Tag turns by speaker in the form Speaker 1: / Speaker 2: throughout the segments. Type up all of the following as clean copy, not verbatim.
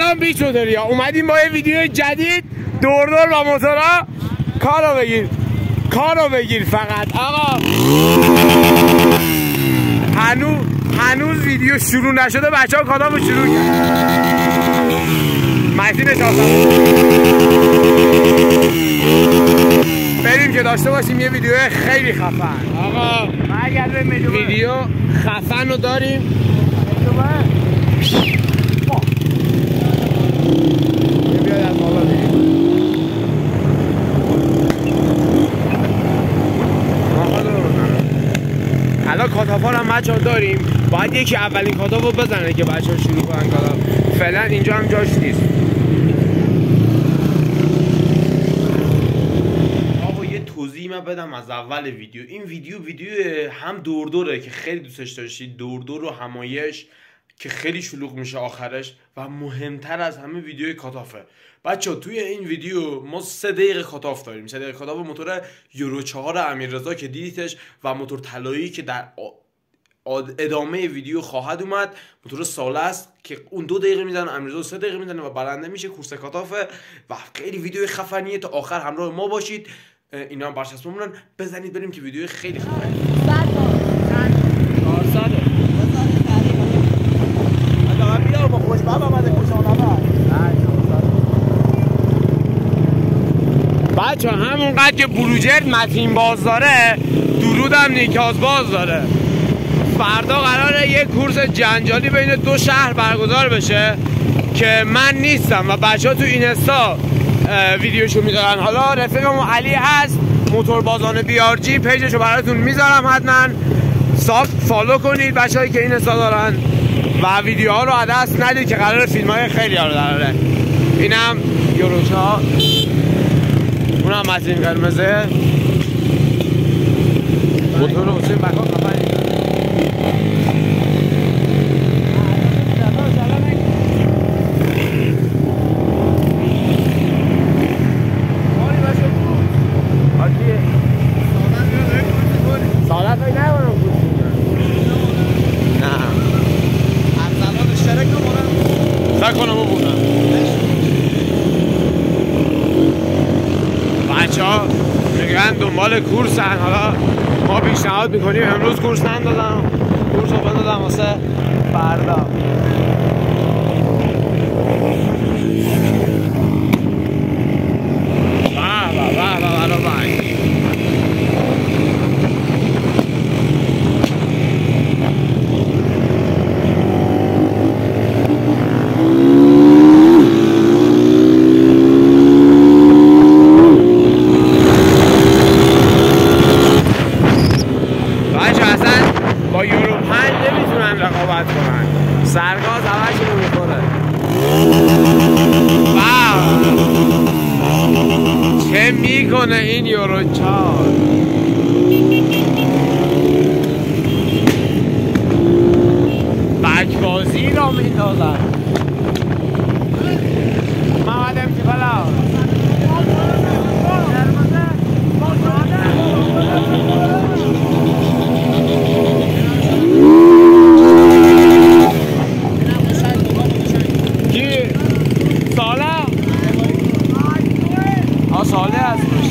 Speaker 1: سلام بیچ موتوریا، اومدیم با یه ویدیو جدید دور با موتورا. کارو بگیر فقط آقا. هنوز ویدیو شروع نشده، بچه ها کادامو شروع کرد. ماشینش آسان بریم که داشته باشیم یه ویدیو خیلی خفن. آقا ویدیو خفن رو داریم. الان کاتافار هم بچه ها داریم، باید یکی اولین کاتاف رو بزنه که بچه ها شروع کنن کاتاف. فعلا اینجا هم جاش نیست. آقا یه توضیح من بدم از اول ویدیو. این ویدیو هم دوره که خیلی دوستش داشتید، دور و همایش که خیلی شلوغ میشه آخرش، و مهمتر از همه ویدیوی کاتافه. بچه توی این ویدیو ما 3 دقیقه کاتاف داریم. 3 دقیقه کاتاف موتور یورو 4 امیررضا که دیدیتش، و موتور طلایی که در ادامه ویدیو خواهد اومد. موتور ساله است که اون 2 دقیقه میزنه، امیررضا 3 دقیقه میزنه و برنده میشه. کورس کاتافه و خیلی ویدیو خفنیه. تا آخر همراه ما باشید. اینا هم برچسب مونن. بزنید بریم که ویدیو خیلی خفنیه. بچه همونقدر که بروجرد متین باز داره، درودم نیکاز باز داره. فردا قراره یک کورس جنجالی بین 2 شهر برگزار بشه که من نیستم و بچه ها تو اینستا ویدیوشو میذارن. حالا رفیقمون علی هست، موتور بازان بیارجی، پیجشو براتون میذارم. حتما فالو کنید بچه هایی که اینستا دارن و ویدیوها رو از دست ندید که قراره فیلم های خیلی ها رو داره. اینم یوروچا، اونم متین قرمزه. موتور رو حسین بکا خفنی. سالت های نبارم نه ارزالان اشترک رو بودم سکنم رو بودم. بچه ها میگن دنبال کورس هن. حالا ما پیشنهاد میکنیم امروز کورس نندازم، کورس رو بندازم واسه فردا. سرگاز همه رو میکنه. چه میکنه این یورو 4. بکبازی رو میندازن. محمد امتفالا ساله هستش.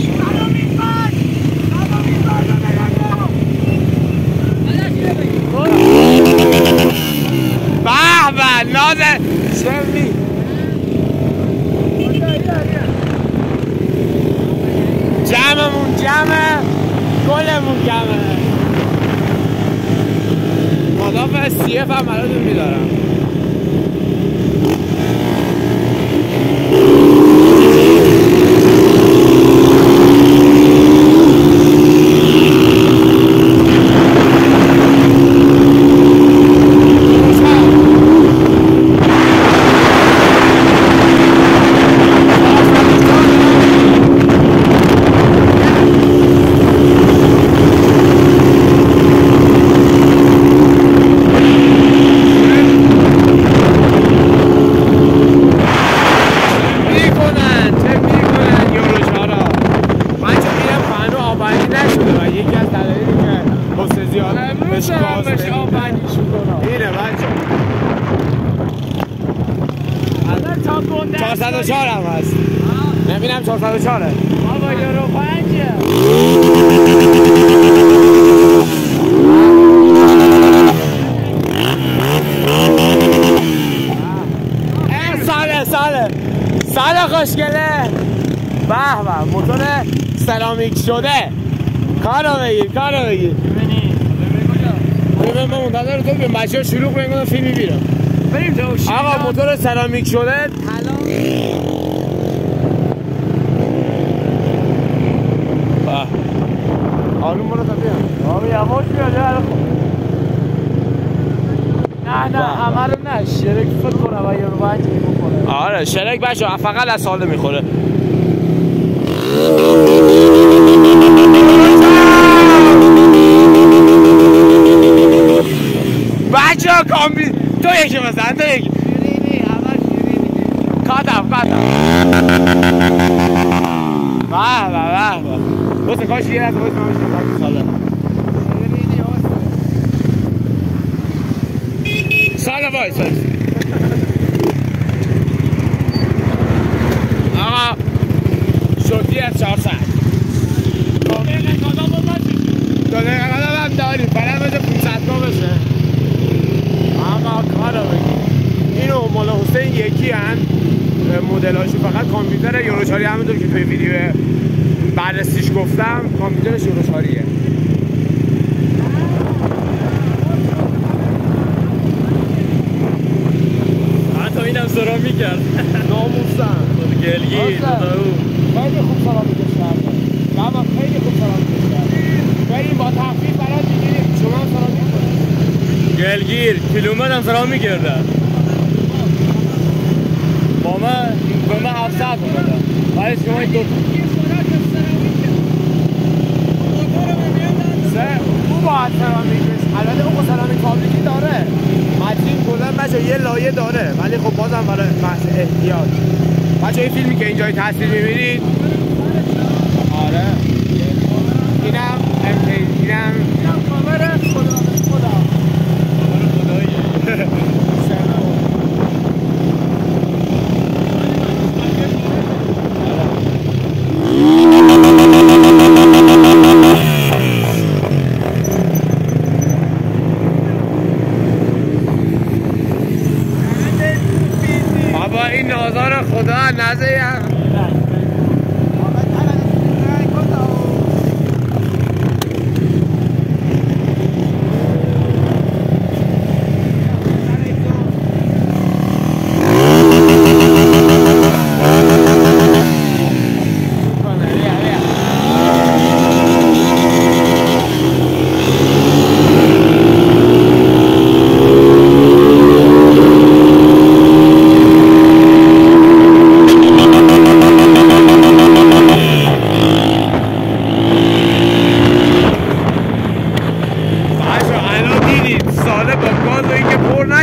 Speaker 1: به نازه شمی جمعمون جمعه، گلمون جمعه. مدافع CF هم براتون میدارم. 404 هم هست. نمیدونم 404
Speaker 2: بابا یورو
Speaker 1: 5 سال خوشگله. به به موتور سرامیک شده. کارو بگیر ببین ما منتظر تو بیم بچه ها شروع کنیم فیلم میبیرم
Speaker 2: بریم تو
Speaker 1: آقا موتور سرامیک شده آروم برو تبیم
Speaker 2: آقا یواش بیاده نه همه رو نه شرک فکر کنم و یورو 5 میخوره.
Speaker 1: آره شرک بچه فقط از ساله میخوره. بچه ها کامبی تو یکی بزن تو یکی
Speaker 2: شیرینی همه شیرینی
Speaker 1: کاتم به بسه کاش یه رسه بسه ماشین ساله
Speaker 2: شیرینی
Speaker 1: ساله وایس آقا شدی از 400 داده قدم هم داریم برای بشه 500 بشه اما کارو بگیم اینو مال حسین یکی هن مدل هاشو فقط کامپیوتر یورو 4 همونطور که توی ویدیو بررسیش گفتم کامپیوترش یورو 4ه.
Speaker 2: حتی اینم سرامی کرد
Speaker 1: ناموسن
Speaker 2: گلگیر
Speaker 1: خیلی خوب سرامیکش کرده بابا خیلی خوب سرامیکش کرده بریم با تخفیف برات میگیریم شما هم سرامیک کنید
Speaker 2: گلگیر کیلومتر هم سرامی کرده با من 700 اومده برای شما این دو
Speaker 1: او باید سرامیکش البته اون سرامیک فابریکی داره متین کلا بچه یه لایه داره ولی خب بازم برای محض احتیاط بچه این فیلمی که اینجای تصویر میبینید آره اینم
Speaker 2: کامره خدا
Speaker 1: بابا این نازار خدا نزه هم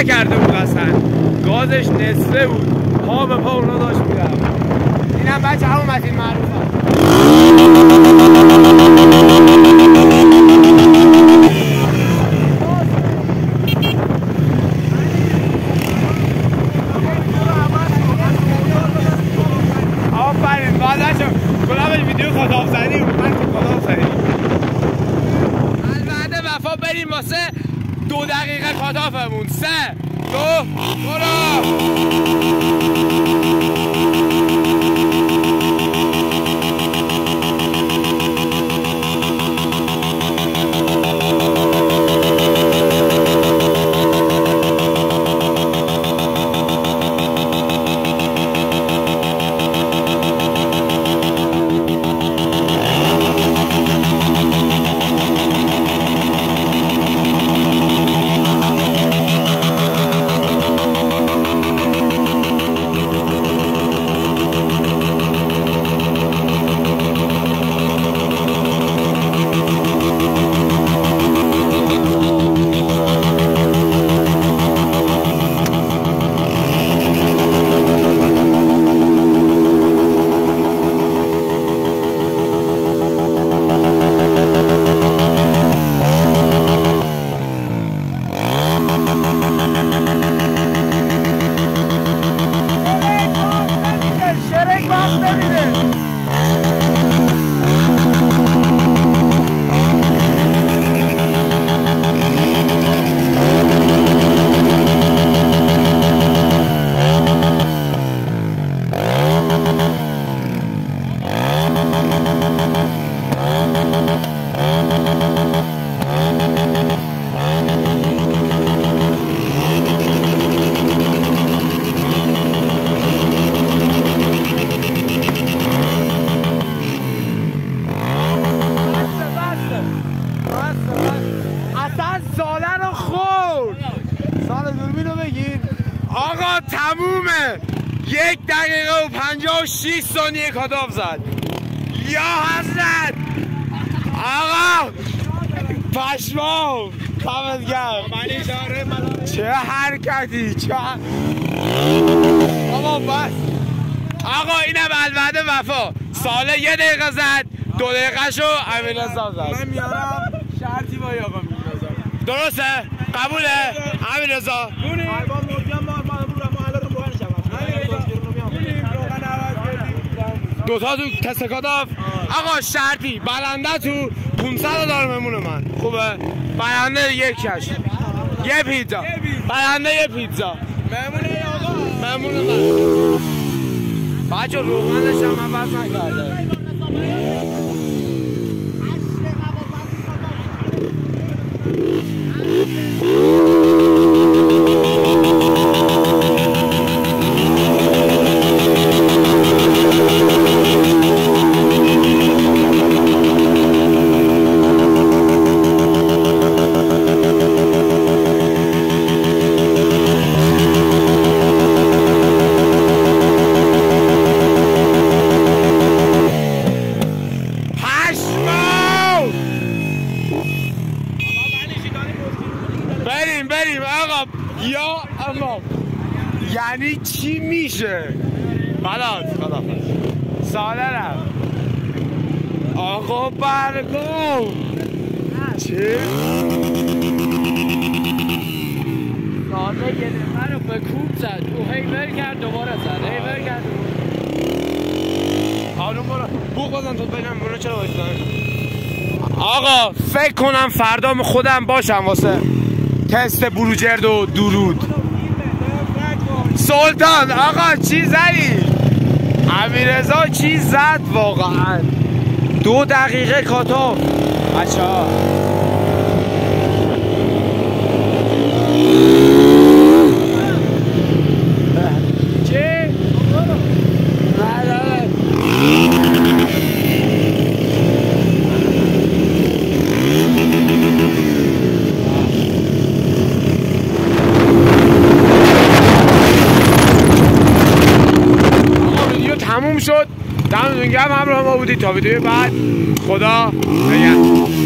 Speaker 1: نکرده بود اصلا گازش نصفه بود پا به پا اونا داشت میرم اینم بچه همون متین معروف هست آفرین بازشو کلاب ویدیو خطاب زنی بود من که خطاب زنی البته وفا بریم واسه 2 دقیقه خطافمون 3 2 برو آقا تمومه. 1 دقیقه و 56 ثانیه کاتاف زد. یا حضرت آقا پشمام دمت گرم. چه حرکتی چه آقا بس. آقا اینم الوعد وفا. ساله 1 دقیقه زد، 2 دقیقه شو امیررضا زد.
Speaker 2: من میارم شرطی با آقا میرزا.
Speaker 1: درسته؟ قبوله؟ امیررضا دوتا تو تست کاتاف. آقا شرطی برنده تو 500 دلار مهمون من. خوبه؟ برنده 1 کش 1 پیتزا. برنده 1 پیتزا مهمون من. بچه روغنش هم عوض نکرده. بریم آقا. یا اما یعنی چی میشه؟ خلاص سالرم آقا برگم چه؟
Speaker 2: ساله 1 نفر رو به کوب زد. او هیور کرد دوباره زد. هیور کرد
Speaker 1: آنو برو بوق بزن تو بگم برو چرا بایستن. آقا فکر کنم فردا خودم باشم واسه تست بروجرد و درود. سلطان آقا چی زدی؟ امیررضا چی زد واقعا؟ 2 دقیقه کاتاف بچه‌ها.
Speaker 2: چی؟
Speaker 1: تموم شد. دمتون گرم همراه ما بودید تا ویدیو بعد. خدا نگهدار.